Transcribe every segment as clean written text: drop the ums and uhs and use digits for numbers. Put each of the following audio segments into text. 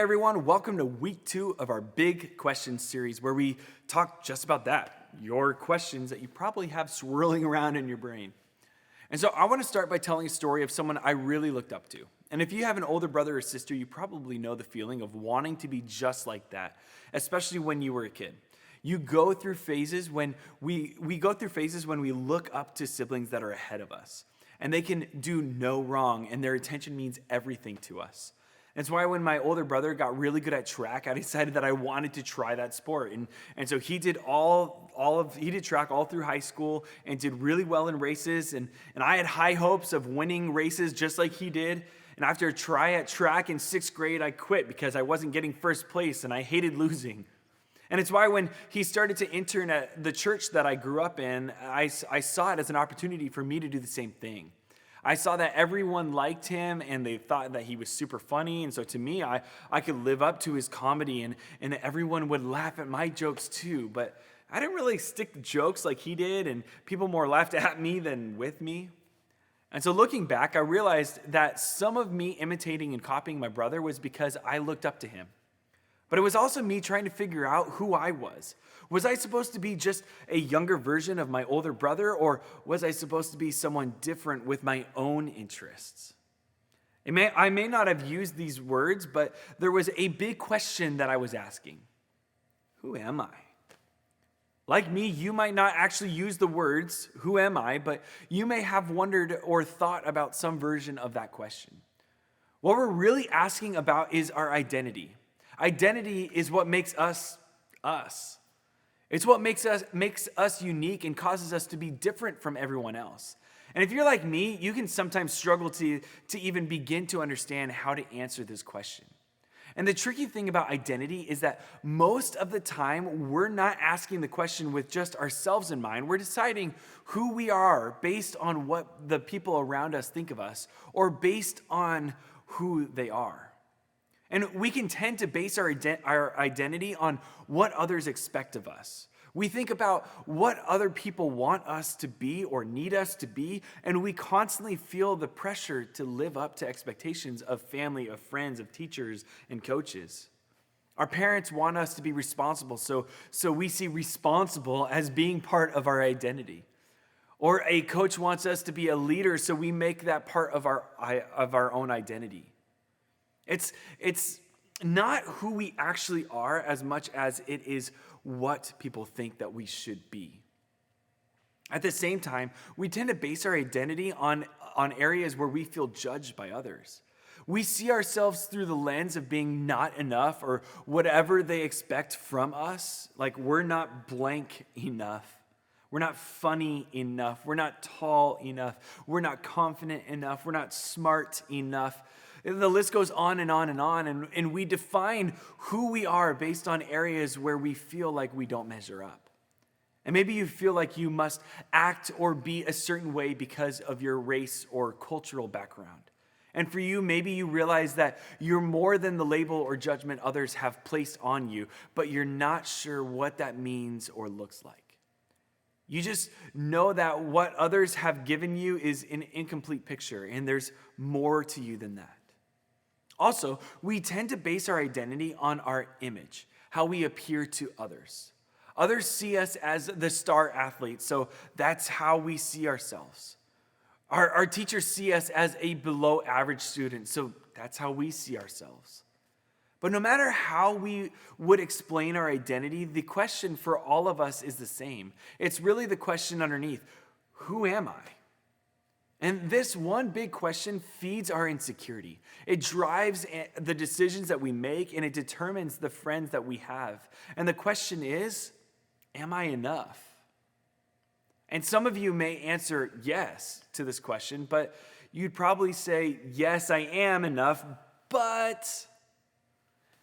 everyone, welcome to week 2 of our Big Questions series where we talk just about that, your questions that you probably have swirling around in your brain. And so I want to start by telling a story of someone I really looked up to. And if you have an older brother or sister, you probably know the feeling of wanting to be just like that, especially when you were a kid. You go through phases when we go through phases when we look up to siblings that are ahead of us. And they can do no wrong, and their attention means everything to us. That's why when my older brother got really good at track, I decided that I wanted to try that sport. And so he did he did track all through high school and did really well in races. And I had high hopes of winning races just like he did. And after a try at track in 6th grade, I quit because I wasn't getting first place and I hated losing. And it's why when he started to intern at the church that I grew up in, I saw it as an opportunity for me to do the same thing. I saw that everyone liked him and they thought that he was super funny. And so to me, I could live up to his comedy and everyone would laugh at my jokes too. But I didn't really stick to jokes like he did, and people more laughed at me than with me. And so looking back, I realized that some of me imitating and copying my brother was because I looked up to him. But it was also me trying to figure out who I was. Was I supposed to be just a younger version of my older brother, or was I supposed to be someone different with my own interests? I may not have used these words, but there was a big question that I was asking. Who am I? Like me, you might not actually use the words, who am I, but you may have wondered or thought about some version of that question. What we're really asking about is our identity. Identity is what makes us us. It's what makes us unique and causes us to be different from everyone else. And if you're like me, you can sometimes struggle to even begin to understand how to answer this question. And the tricky thing about identity is that most of the time, we're not asking the question with just ourselves in mind. We're deciding who we are based on what the people around us think of us, or based on who they are. And we can tend to base our identity on what others expect of us. We think about what other people want us to be or need us to be, and we constantly feel the pressure to live up to expectations of family, of friends, of teachers, and coaches. Our parents want us to be responsible, so we see responsible as being part of our identity. Or a coach wants us to be a leader, so we make that part of our own identity. It's not who we actually are as much as it is what people think that we should be. At the same time, we tend to base our identity on areas where we feel judged by others. We see ourselves through the lens of being not enough or whatever they expect from us. Like we're not blank enough. We're not funny enough. We're not tall enough. We're not confident enough. We're not smart enough. The list goes on and on and on, and we define who we are based on areas where we feel like we don't measure up. And maybe you feel like you must act or be a certain way because of your race or cultural background. And for you, maybe you realize that you're more than the label or judgment others have placed on you, but you're not sure what that means or looks like. You just know that what others have given you is an incomplete picture, and there's more to you than that. Also, we tend to base our identity on our image, how we appear to others. Others see us as the star athlete, so that's how we see ourselves. Our teachers see us as a below average student, so that's how we see ourselves. But no matter how we would explain our identity, the question for all of us is the same. It's really the question underneath, who am I? And this one big question feeds our insecurity. It drives the decisions that we make, and it determines the friends that we have. And the question is, am I enough? And some of you may answer yes to this question, but you'd probably say, yes, I am enough, but...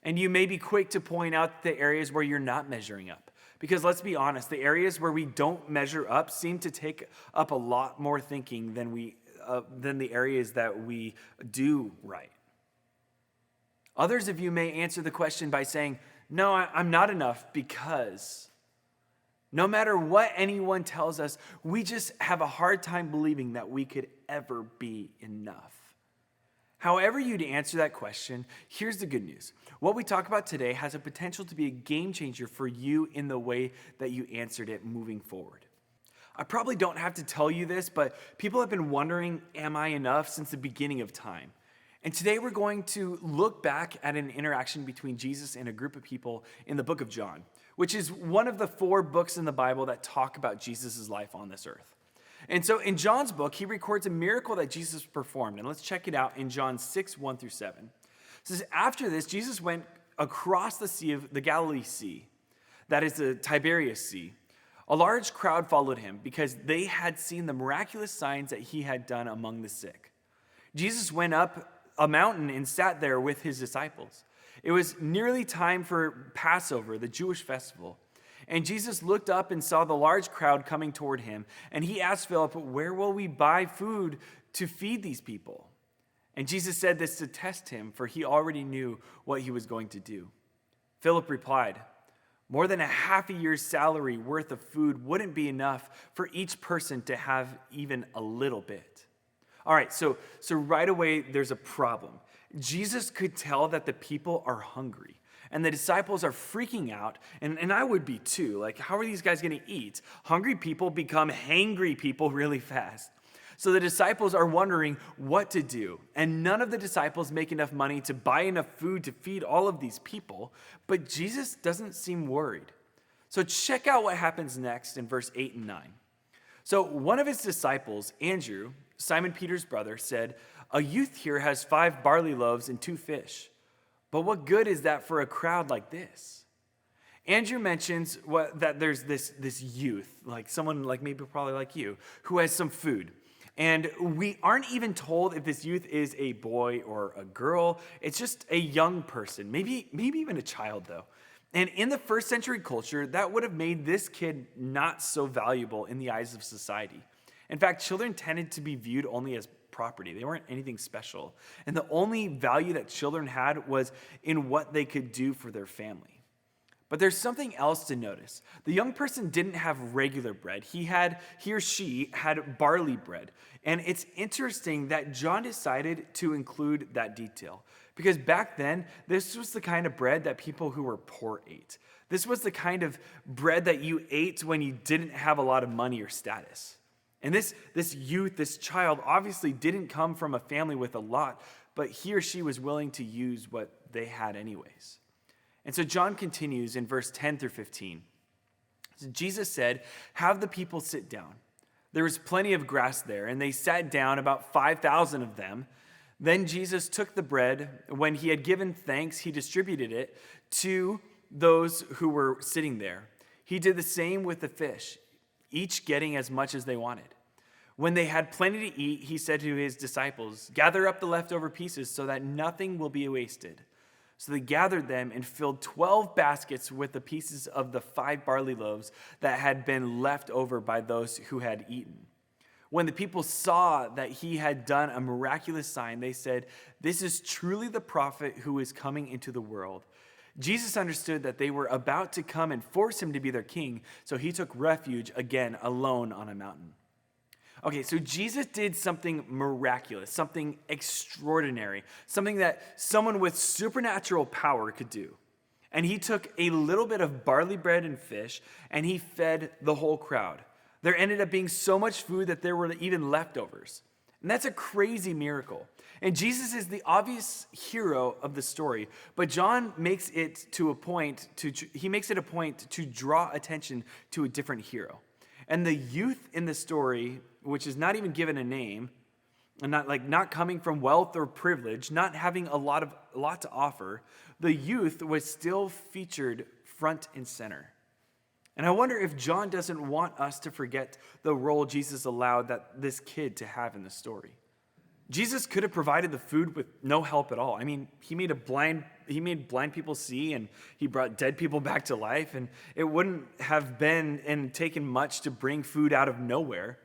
And you may be quick to point out the areas where you're not measuring up. Because let's be honest, the areas where we don't measure up seem to take up a lot more thinking than the areas that we do right. Others of you may answer the question by saying, no, I'm not enough because no matter what anyone tells us, we just have a hard time believing that we could ever be enough. However you'd answer that question, here's the good news. What we talk about today has a potential to be a game changer for you in the way that you answered it moving forward. I probably don't have to tell you this, but people have been wondering, am I enough, since the beginning of time? And today we're going to look back at an interaction between Jesus and a group of people in the book of John, which is one of the 4 books in the Bible that talk about Jesus' life on this earth. And so in John's book, he records a miracle that Jesus performed. And let's check it out in John 6, 1 through 7. It says, after this, Jesus went across the sea of the Galilee Sea, that is the Tiberias Sea. A large crowd followed him because they had seen the miraculous signs that he had done among the sick. Jesus went up a mountain and sat there with his disciples. It was nearly time for Passover, the Jewish festival. And Jesus looked up and saw the large crowd coming toward him. And he asked Philip, where will we buy food to feed these people? And Jesus said this to test him, for he already knew what he was going to do. Philip replied, more than a half a year's salary worth of food wouldn't be enough for each person to have even a little bit. All right, so right away, there's a problem. Jesus could tell that the people are hungry. And the disciples are freaking out, and I would be too. Like, how are these guys going to eat? Hungry people become hangry people really fast. So the disciples are wondering what to do. And none of the disciples make enough money to buy enough food to feed all of these people. But Jesus doesn't seem worried. So check out what happens next in verse 8 and 9. So one of his disciples, Andrew, Simon Peter's brother, said, a youth here has 5 barley loaves and 2 fish. But what good is that for a crowd like this? Andrew mentions that there's this youth, like someone like maybe probably like you, who has some food. And we aren't even told if this youth is a boy or a girl. It's just a young person, maybe even a child though. And in the first century culture, that would have made this kid not so valuable in the eyes of society. In fact, children tended to be viewed only as property. They weren't anything special. And the only value that children had was in what they could do for their family. But there's something else to notice. The young person didn't have regular bread. He or she had barley bread. And it's interesting that John decided to include that detail. Because back then, this was the kind of bread that people who were poor ate. This was the kind of bread that you ate when you didn't have a lot of money or status. And this youth, this child, obviously didn't come from a family with a lot, but he or she was willing to use what they had anyways. And so John continues in verse 10 through 15. So Jesus said, have the people sit down. There was plenty of grass there, and they sat down, about 5,000 of them. Then Jesus took the bread. When he had given thanks, he distributed it to those who were sitting there. He did the same with the fish, each getting as much as they wanted. When they had plenty to eat, he said to his disciples, gather up the leftover pieces so that nothing will be wasted. So they gathered them and filled 12 baskets with the pieces of the 5 barley loaves that had been left over by those who had eaten. When the people saw that he had done a miraculous sign, they said, this is truly the prophet who is coming into the world. Jesus understood that they were about to come and force him to be their king, so he took refuge again alone on a mountain. Okay, so Jesus did something miraculous, something extraordinary, something that someone with supernatural power could do. And he took a little bit of barley bread and fish, and he fed the whole crowd. There ended up being so much food that there were even leftovers. And that's a crazy miracle. And Jesus is the obvious hero of the story, but John makes it a point to draw attention to a different hero. And the youth in the story, which is not even given a name, and not coming from wealth or privilege, not having a lot to offer, the youth was still featured front and center. And I wonder if John doesn't want us to forget the role Jesus allowed this kid to have in the story. Jesus could have provided the food with no help at all. I mean, he made blind people see, and he brought dead people back to life, and it wouldn't have been and taken much to bring food out of nowhere.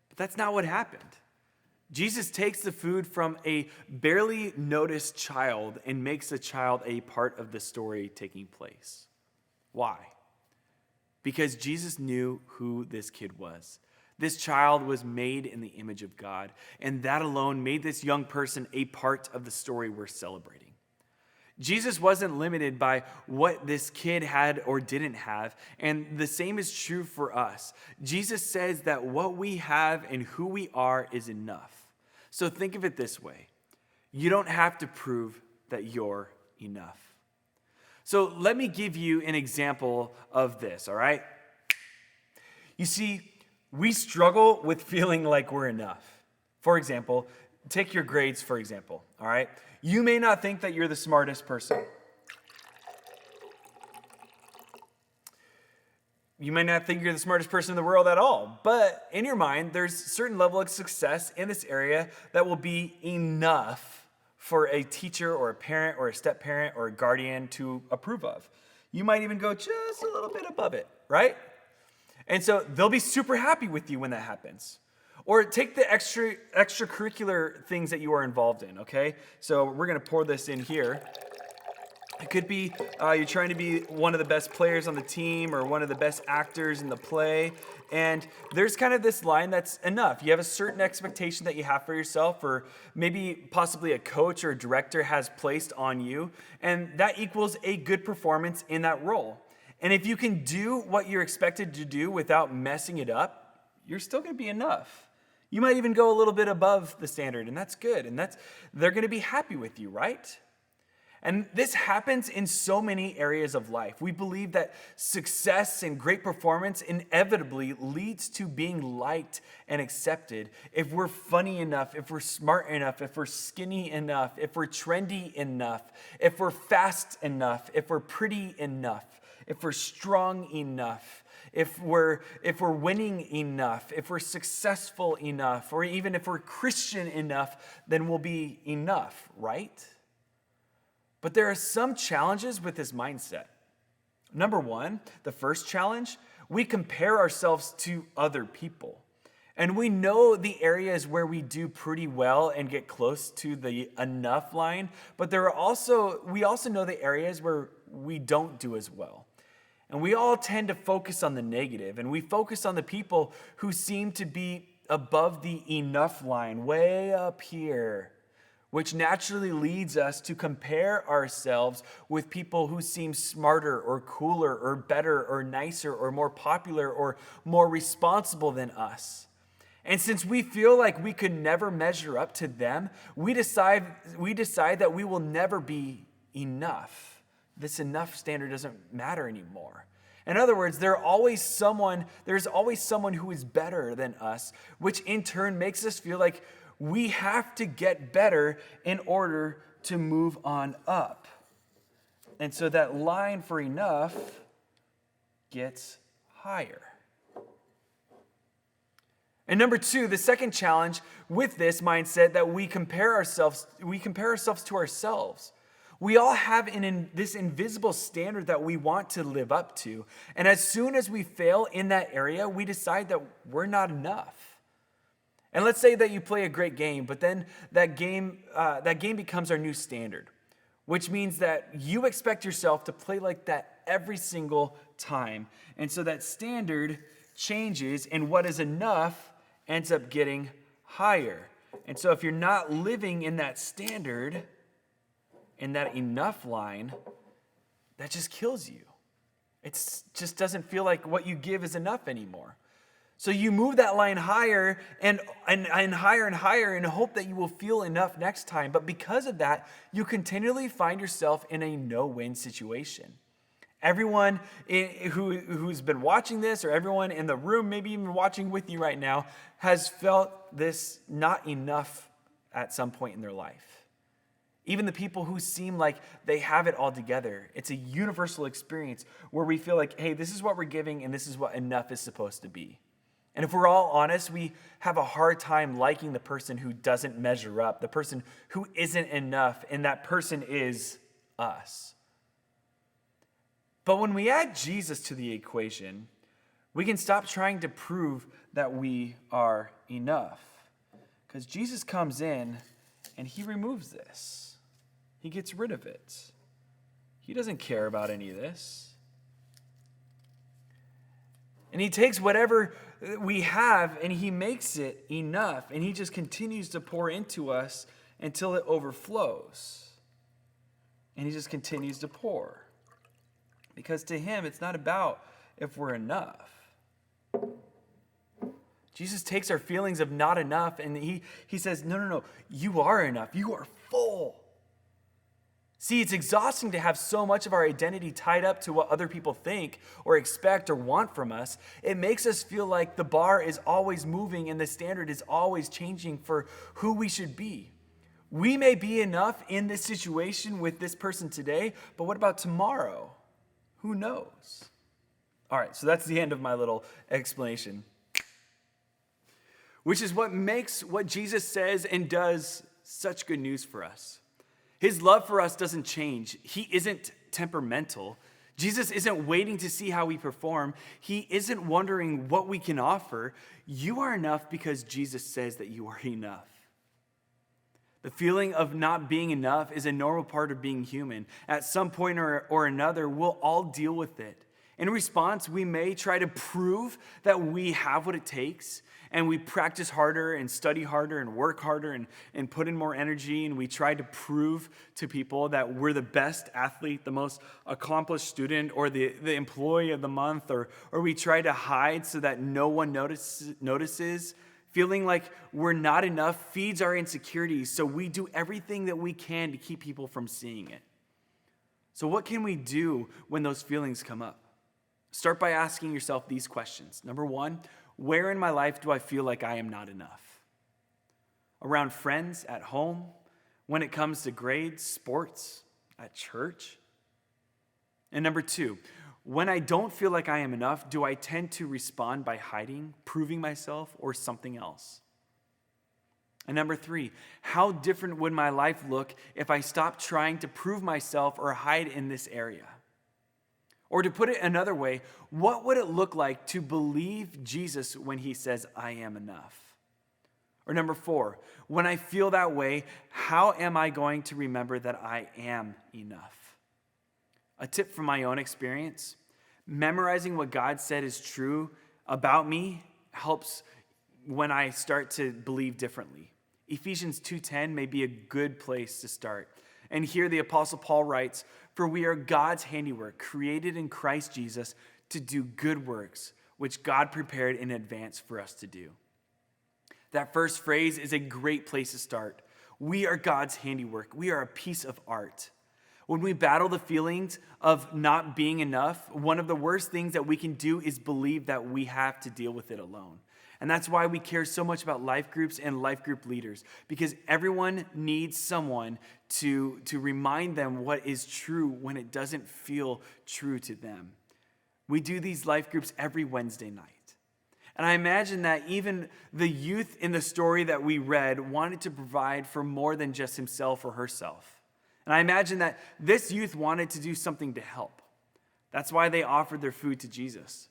But that's not what happened. Jesus takes the food from a barely noticed child and makes the child a part of the story taking place. Why? Because Jesus knew who this kid was. This child was made in the image of God, and that alone made this young person a part of the story we're celebrating. Jesus wasn't limited by what this kid had or didn't have, and the same is true for us. Jesus says that what we have and who we are is enough. So think of it this way. You don't have to prove that you're enough. So let me give you an example of this, all right? You see, we struggle with feeling like we're enough. For example, take your grades, for example, all right? You may not think that you're the smartest person. You may not think you're the smartest person in the world at all, but in your mind, there's a certain level of success in this area that will be enough for a teacher or a parent or a step-parent or a guardian to approve of. You might even go just a little bit above it, right? And so they'll be super happy with you when that happens. Or take the extracurricular things that you are involved in, okay? So we're going to pour this in here. It could be you're trying to be one of the best players on the team or one of the best actors in the play. And there's kind of this line that's enough. You have a certain expectation that you have for yourself, or maybe possibly a coach or a director has placed on you. And that equals a good performance in that role. And if you can do what you're expected to do without messing it up, you're still going to be enough. You might even go a little bit above the standard, and that's good. And they're going to be happy with you, right? And this happens in so many areas of life. We believe that success and great performance inevitably leads to being liked and accepted if we're funny enough, if we're smart enough, if we're skinny enough, if we're trendy enough, if we're fast enough, if we're pretty enough, if we're strong enough, if we're winning enough, if we're successful enough, or even if we're Christian enough, then we'll be enough, right? But there are some challenges with this mindset. Number one, the first challenge, we compare ourselves to other people. And we know the areas where we do pretty well and get close to the enough line, but we also know the areas where we don't do as well. And we all tend to focus on the negative, and we focus on the people who seem to be above the enough line, way up here, which naturally leads us to compare ourselves with people who seem smarter or cooler or better or nicer or more popular or more responsible than us. And since we feel like we could never measure up to them, we decide that we will never be enough. This enough standard doesn't matter anymore. In other words, there's always someone who is better than us, which in turn makes us feel like we have to get better in order to move on up. And so that line for enough gets higher. And number two, the second challenge with this mindset that we compare ourselves to ourselves. We all have this invisible standard that we want to live up to. And as soon as we fail in that area, we decide that we're not enough. And let's say that you play a great game, but then that game becomes our new standard, which means that you expect yourself to play like that every single time. And so that standard changes, and what is enough ends up getting higher. And so if you're not living in that standard, in that enough line, that just kills you. It just doesn't feel like what you give is enough anymore. So you move that line higher and higher and higher in hope that you will feel enough next time. But because of that, you continually find yourself in a no-win situation. Everyone who's been watching this, or everyone in the room, maybe even watching with you right now, has felt this not enough at some point in their life. Even the people who seem like they have it all together. It's a universal experience where we feel like, hey, this is what we're giving and this is what enough is supposed to be. And if we're all honest, we have a hard time liking the person who doesn't measure up, the person who isn't enough, and that person is us. But when we add Jesus to the equation, we can stop trying to prove that we are enough. Because Jesus comes in and he removes this. He gets rid of it. He doesn't care about any of this. And he takes whatever we have and he makes it enough. And he just continues to pour into us until it overflows. And he just continues to pour. Because to him, it's not about if we're enough. Jesus takes our feelings of not enough and he says, no, you are enough. You are full. See, it's exhausting to have so much of our identity tied up to what other people think or expect or want from us. It makes us feel like the bar is always moving and the standard is always changing for who we should be. We may be enough in this situation with this person today, but what about tomorrow? Who knows? All right, so that's the end of my little explanation. Which is what makes what Jesus says and does such good news for us. His love for us doesn't change. He isn't temperamental. Jesus isn't waiting to see how we perform. He isn't wondering what we can offer. You are enough because Jesus says that you are enough. The feeling of not being enough is a normal part of being human. At some point or another, we'll all deal with it. In response, we may try to prove that we have what it takes, and we practice harder and study harder and work harder and put in more energy, and we try to prove to people that we're the best athlete, the most accomplished student, or the employee of the month, or we try to hide so that no one notices. Feeling like we're not enough feeds our insecurities, so we do everything that we can to keep people from seeing it. So what can we do when those feelings come up? Start by asking yourself these questions. Number one, where in my life do I feel like I am not enough? Around friends, at home, when it comes to grades, sports, at church? And number two, when I don't feel like I am enough, do I tend to respond by hiding, proving myself, or something else? And number three, how different would my life look if I stopped trying to prove myself or hide in this area? Or to put it another way, what would it look like to believe Jesus when he says, I am enough? Or number four, when I feel that way, how am I going to remember that I am enough? A tip from my own experience, memorizing what God said is true about me helps when I start to believe differently. Ephesians 2:10 may be a good place to start. And here the Apostle Paul writes, for we are God's handiwork, created in Christ Jesus to do good works, which God prepared in advance for us to do. That first phrase is a great place to start. We are God's handiwork. We are a piece of art. When we battle the feelings of not being enough, one of the worst things that we can do is believe that we have to deal with it alone. And that's why we care so much about life groups and life group leaders, because everyone needs someone to remind them what is true when it doesn't feel true to them. We do these life groups every Wednesday night. And I imagine that even the youth in the story that we read wanted to provide for more than just himself or herself. And I imagine that this youth wanted to do something to help. That's why they offered their food to Jesus.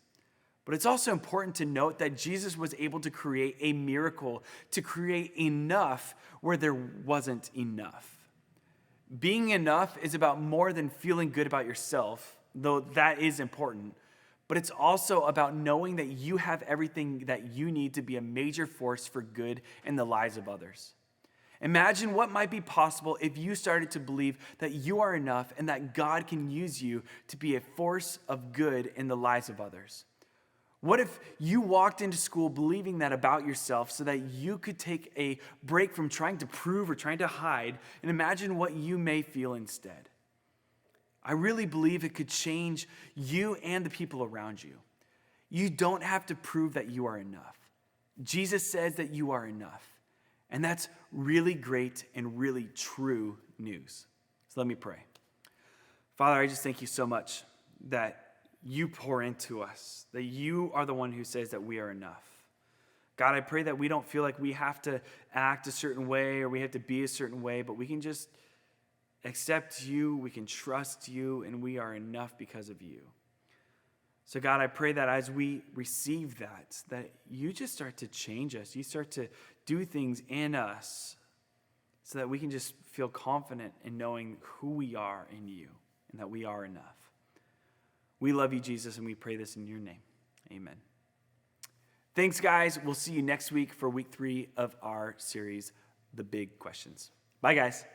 But it's also important to note that Jesus was able to create a miracle, to create enough where there wasn't enough. Being enough is about more than feeling good about yourself, though that is important. But it's also about knowing that you have everything that you need to be a major force for good in the lives of others. Imagine what might be possible if you started to believe that you are enough and that God can use you to be a force of good in the lives of others. What if you walked into school believing that about yourself so that you could take a break from trying to prove or trying to hide and imagine what you may feel instead? I really believe it could change you and the people around you. You don't have to prove that you are enough. Jesus says that you are enough. And that's really great and really true news. So let me pray. Father, I just thank you so much that you pour into us, that you are the one who says that we are enough. God, I pray that we don't feel like we have to act a certain way or we have to be a certain way, but we can just accept you, we can trust you, and we are enough because of you. So God, I pray that as we receive that you just start to change us. You start to do things in us so that we can just feel confident in knowing who we are in you and that we are enough. We love you, Jesus, and we pray this in your name. Amen. Thanks, guys. We'll see you next week for week 3 of our series, The Big Questions. Bye, guys.